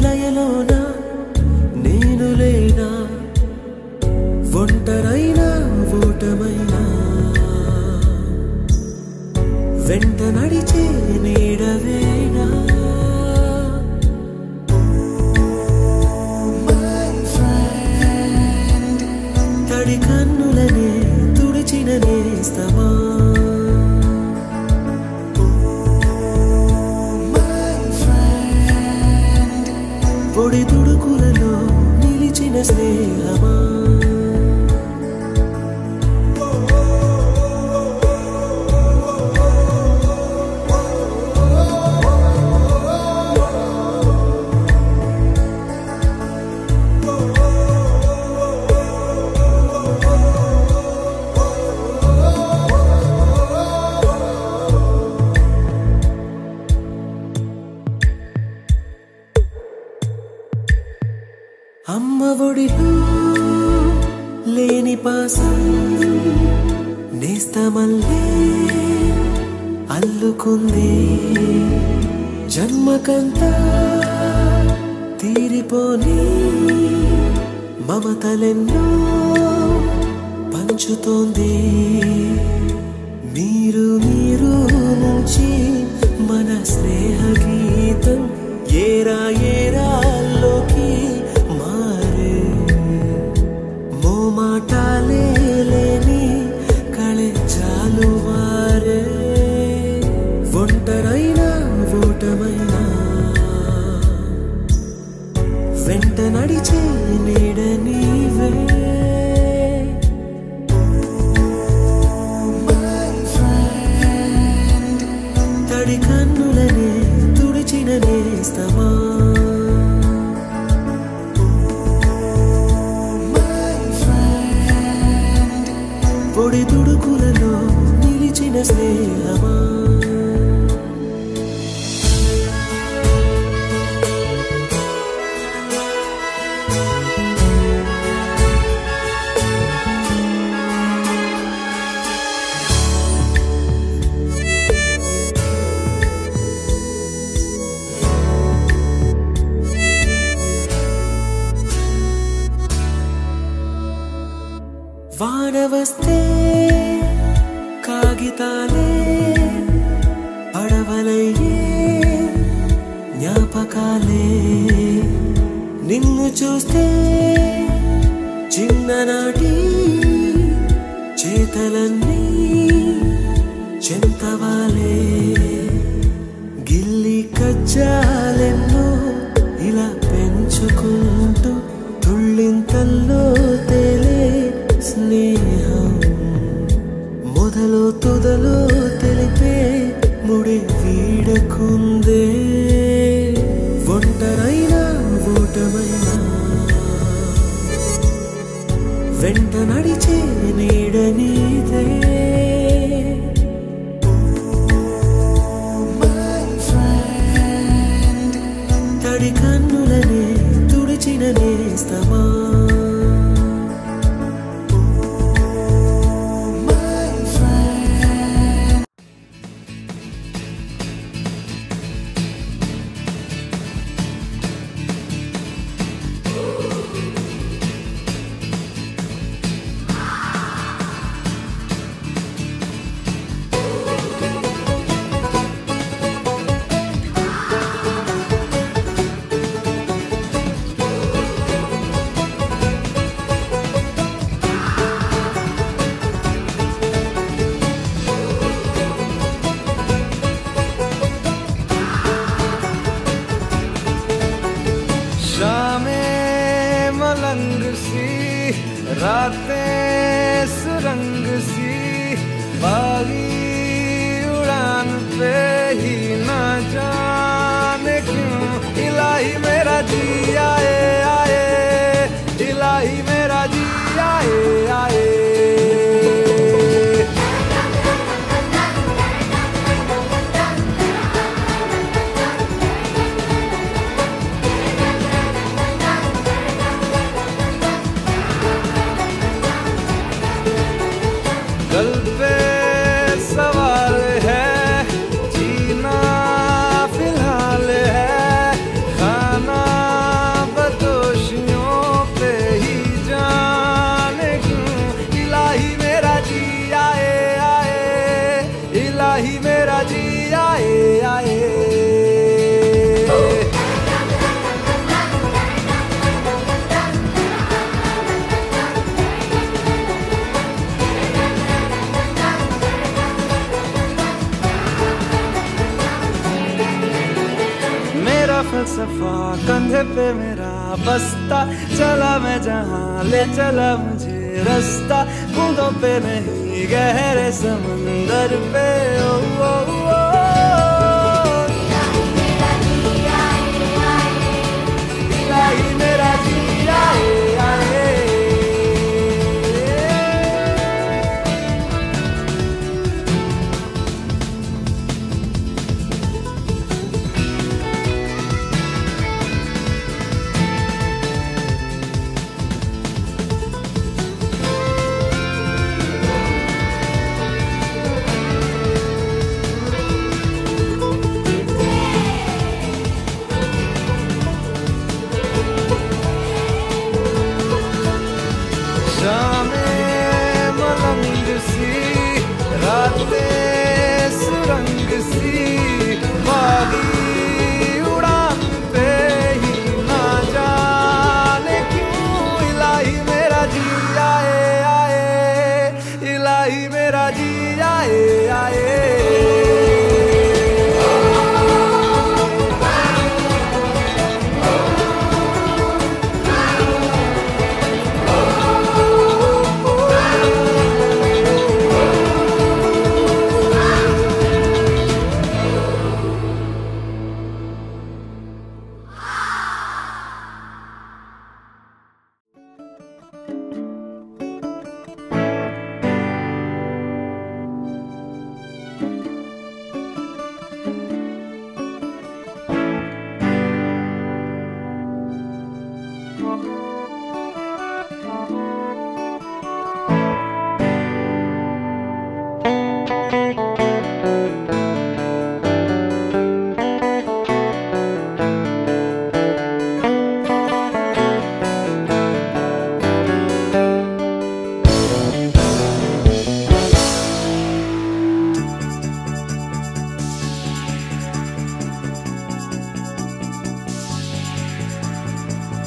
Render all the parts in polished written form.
లయలోన నేను లేనా ఒంటరైనా ఓటమైనా వెంట నడిచే నీడవేనా తడి కన్నులనే తుడిచిన నేస్తమా పొడి తుడుకులలో నిలిచిన స్నేహమా అమ్మ ఒడిలో లేని పాసం నేస్తమల్లే అల్లుకుంది జన్మకంతా తీరిపోని మమతలెన్నో పంచుతోంది మీరు మీరు నుంచి మన స్నేహ గీతం ఏరా ఏరాల్లోకి మాటాలే లేని కళెజాలు వారే ఒంటరైనా ఓటమైనా వెంట నడిచే నీడ నీవే తడి కన్నులనే తుడిచిన నేస్తమా పొడి తుడుకులలో నిలిచిన స్నేహమా వాన వస్తే కాగితాలే పడవలయ్యే జ్ఞాపకాలే నిన్ను చూస్తే చిన్ననాటి చేతలన్నీ చెంతవాలే గిల్లి కజ్జాలెన్నో ఇలా పెంచుకుంటూ తుళ్ళింతల్లో తేలే స్నేహం మొదలు తొదలు తెలిపే ముడి వీడకుందే ఒంటరైనా ఓటమైనా వెంట నడిచే నీడ నీదే తడి కన్నులనే తుడిచిన నేస్తమా मलंग सी रातें सुरंग सी बागी उड़ान पे ही ना जाने क्यों इलाही मेरा जी आए आए इलाही मेरा जी आए आए गल पे सवाल है जी कंधे पे मेरा बस्ता, चला मैं जहाँ ले चला मुझे रास्ता, बूंदों पे नहीं गहरे समंदर पे। ओ, ओ, ओ, इलाही मेरा जिया आए। सुरंग सी बागी उड़ान पे ही ना जाने क्यों इलाही मेरा जी आए आए, इलाही मेरा जी आए आए।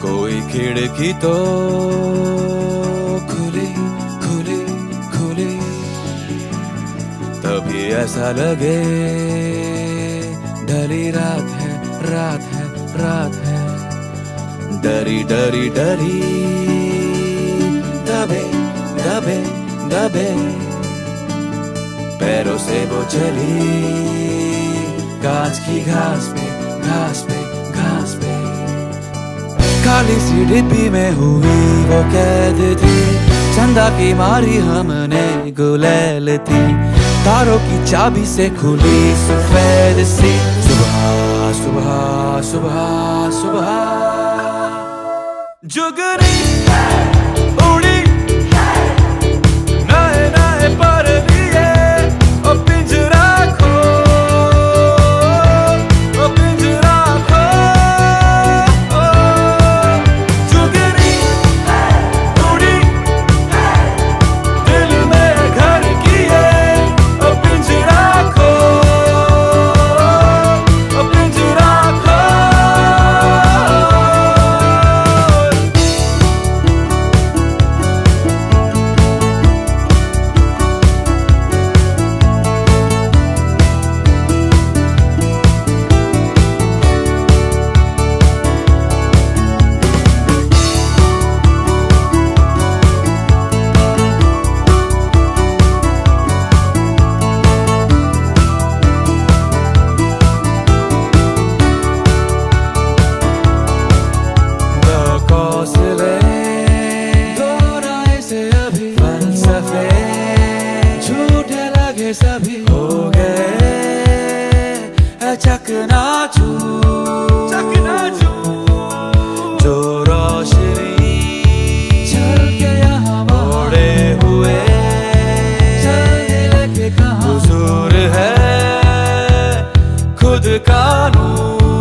कोई खिड़की तो खुली खुली खुली, तभी ऐसा लगे ढली रात है रात है रात है। डरी डरी डरी दबे दबे दबे, पैरों से वो चली कांच की घास पे घास पे घास पे। काली सी डिब्बी में हुई वो कैद थी, चंदा की मारी हमने गुलेल थी, तारों की चाबी से खुली सफेद सी सुबह सुबह सुबह सुबह। जुगनी उड़ी नए नए पर दिए, ओ पिंजरा खो ओ पिंजरा खो। जुगनी उड़ी दिल में घर किए, ओ पिंजरा खो ओ पिंजरा खो। सभी हो गए चकनाचूर जो रोशनी चल के यहाँ ओढ़े हुए के कसूर है खुद कानून।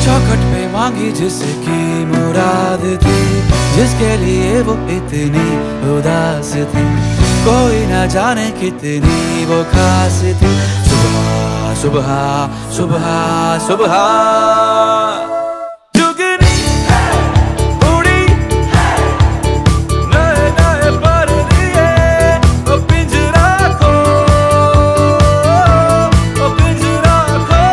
चौखट पे मांगी जिसकी मुराद थी, जिसके लिए वो इतनी उदास थी, कोई ना जाने कितनी वो खास थी। सुबह सुबह सुबह सुबह जुगनी उड़ी नए नए पर दिए, ओ पिंजरा खो ओ पिंजरा खो।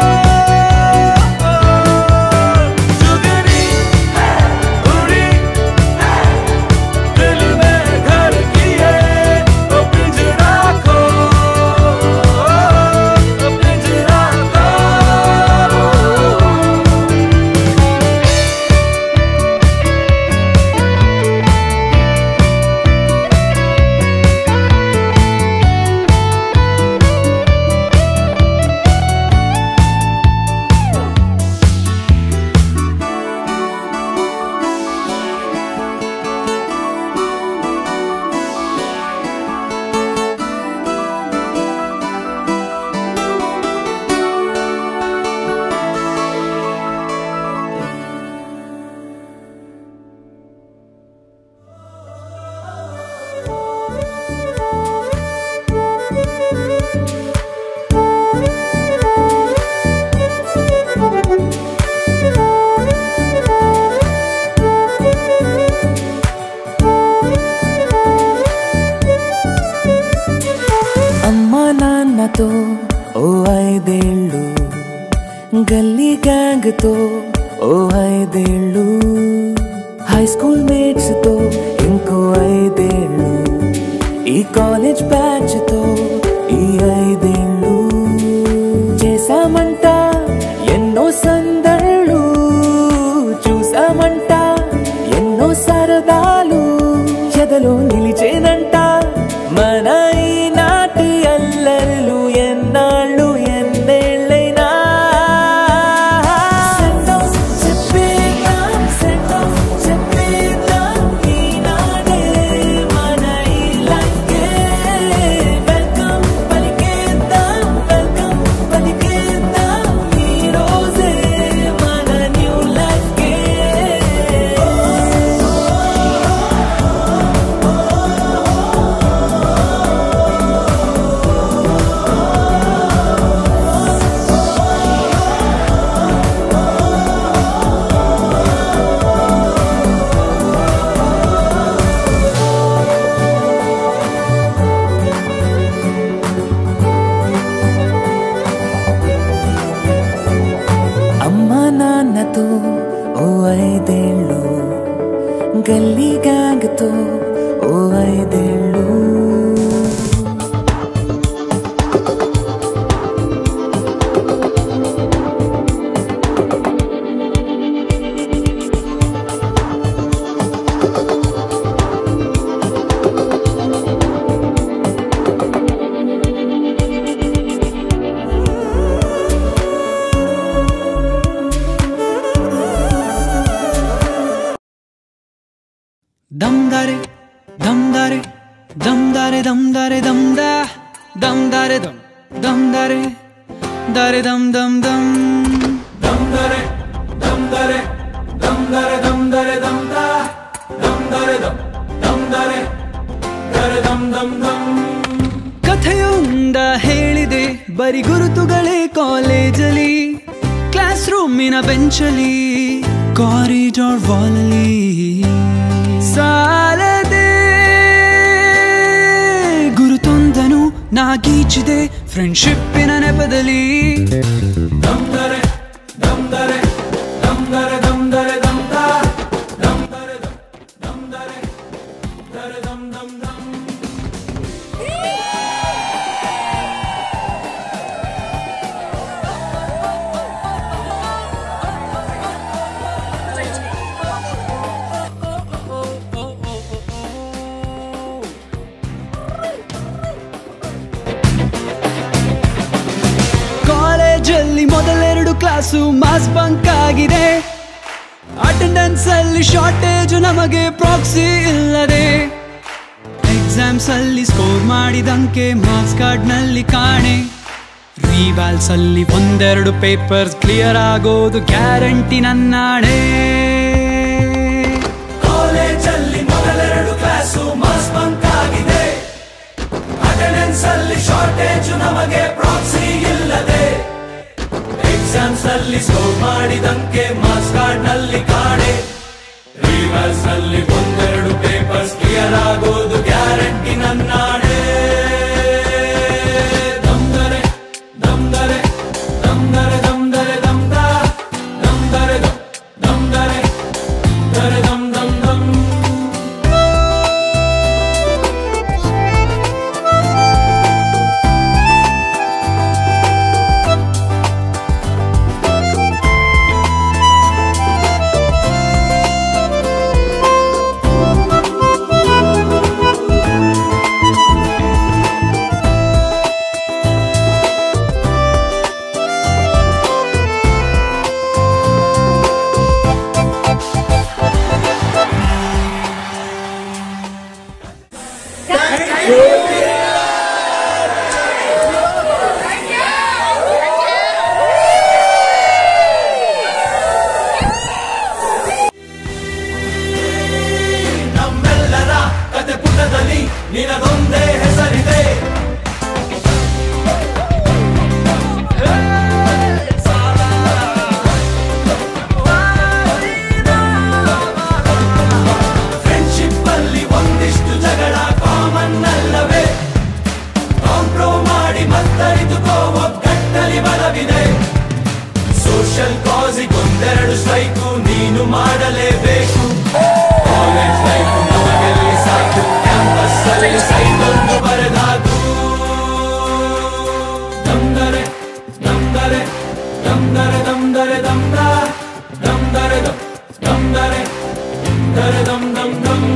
గ్యాంగ్ తో ఓ 5 ఏళ్ళు, హై స్కూల్ మేట్స్ తో ఇంకో 5 ఏళ్ళు, ఈ కాలేజ్ బ్యాచ్ తో ఈ 5 ఏళ్ళు, చేసామంట ఎన్నో సందళ్ళు, చూసామంట ఎన్నో సరదాలు, ఎదలో నిలిచేనంట మన ఈనాటి అల్లర్లు, ఎన్నాళ్ళు ఎన్నేళ్ళైనా. ఈనాడే మన ఈ లైఫ్కే వెల్కమ్ పలికేద్దాం, వెల్కమ్ పలికేద్దాం, ఈ రోజే మన న్యూ లైఫ్కే. అమ్మా నాన్నతో ఓ 5 ఏళ్ళు, గల్లీ గ్యాంగ్ తో ఓ 5 ఏళ్ళు. Dam-dare, dam-dare, dam-dare, dam-dare, dam-da, dam-dare, dam, dam-dare, dare, dam-dam-dam. Dam-dare, dam-dare, dam-dare, dam-dare, dam-da, dam-dare, dam, dam-dare, dare, dam-dam-dam. ಕಥೆಯೊಂದ ಹೇಳಿದೆ ಬರಿ ಗುರುತುಗಳೇ ಕಾಲೇಜಲ್ಲಿ, ಕ್ಲಾಸ್ ರೂಮಿನ ಬೆಂಚಲ್ಲಿ, ಕಾರಿಡಾರ್ ವಾಲಲ್ಲಿ ಸಾಲದೆ ಗುರುತೊಂದನು ನಾಗೀಚಿದೆ ಫ್ರೆಂಡ್ಶಿಪ್ಪಿನ ನೆಪದಲ್ಲಿ. ದಮ್ದರೆ ದಮ್ದರೆ ದಮ್ದರೆ ದಮ್ದರೆ ದಮ್ದ ದಮ್ದರೆ ದಮ್ದರೆ ದರೆ ದಮ್ ದಮ್ ದಮ್. ಕಾಲೇಜಲ್ಲಿ ಮೊದಲೆರಡು ಕ್ಲಾಸು ಮಾಸ್ ಬಂಕ್ ಆಗಿದೆ, ಅಟೆಂಡೆನ್ಸ್ ಅಲ್ಲಿ ಶಾರ್ಟೇಜ್ ನಮಗೆ ಪ್ರಾಕ್ಸಿ ಇಲ್ಲದೆ, ಎಕ್ಸಾಮ್ಸ್ ಅಲ್ಲಿ ಸ್ಕೋರ್ ಮಾಡಿದಂಕೆ ಮಾರ್ಕ್ಸ್ ಕಾರ್ಡ್ ನಲ್ಲಿ ಕಾಣೆ, ರಿವಾಲ್ಸ್ ಅಲ್ಲಿ ಒಂದೆರಡು ಪೇಪರ್ಸ್ ಕ್ಲಿಯರ್ ಆಗೋದು ಗ್ಯಾರಂಟಿ ನನ್ನಾಡೆ. ಕಾಲೇಜಲ್ಲಿ ಮೊದಲೆರಡು ಕ್ಲಾಸು ಮಾಸ್ ಬಂಕ್ ಆಗಿದೆ, ಅಟೆಂಡೆನ್ಸ್ ಅಲ್ಲಿ ಶಾರ್ಟೇಜ್ ನಮಗೆ ಪ್ರಾಕ್ಸಿ ಇಲ್ಲದೆ, ಎಕ್ಸಾಮ್ಸ್ ಅಲ್ಲಿ ಸ್ಕೋರ್ ಮಾಡಿದಂಕೆ ಮಾರ್ಕ್ಸ್ ಕಾರ್ಡ್ ನಲ್ಲಿ ಕಾಣೆ, ರಿವರ್ಸ್ ನಲ್ಲಿ ಒಂದೆರಡು ಪೇಪರ್ಸ್ ಕ್ಲಿಯರ್ ಆಗೋದು ಗ್ಯಾರಂಟಿ ನನ್ನಾಡೆ. ದಮ್ದರೆ ದಮ್ದರೆ ದಮ್ದರೆ ದಮ್ದರೆ ದಮ್ದ ದಮ್ದರೆ ದಮ್ದರೆ ದರೆ ದಮ್ ದಮ್ ದಮ್. ಮ್ಯೂಸಿಕ್ ಒಂದೆರಡು ಸ್ಟ್ರೈಕು ನೀನು ಮಾಡಲೇಬೇಕು ಕಾಲೇಜ್ ಲೈಫ್ ನಮಗೆಲ್ಲಿ ಸಾಕು ಕ್ಯಾಂಪಸ್ ಅಲ್ಲಿ ಸೈಟೊಂದು ಬರೆದಾಕು ದಮ್ದರೆ ದಮ್ದರೆ ದಮ್ದರೆ ದಮ್ದರೆ ದಮ್ದ ದಮ್ದರೆ ದಮ್ ದಮ್ದರೆ ದರೆ ದಮ್ ದಮ್ ದಮ್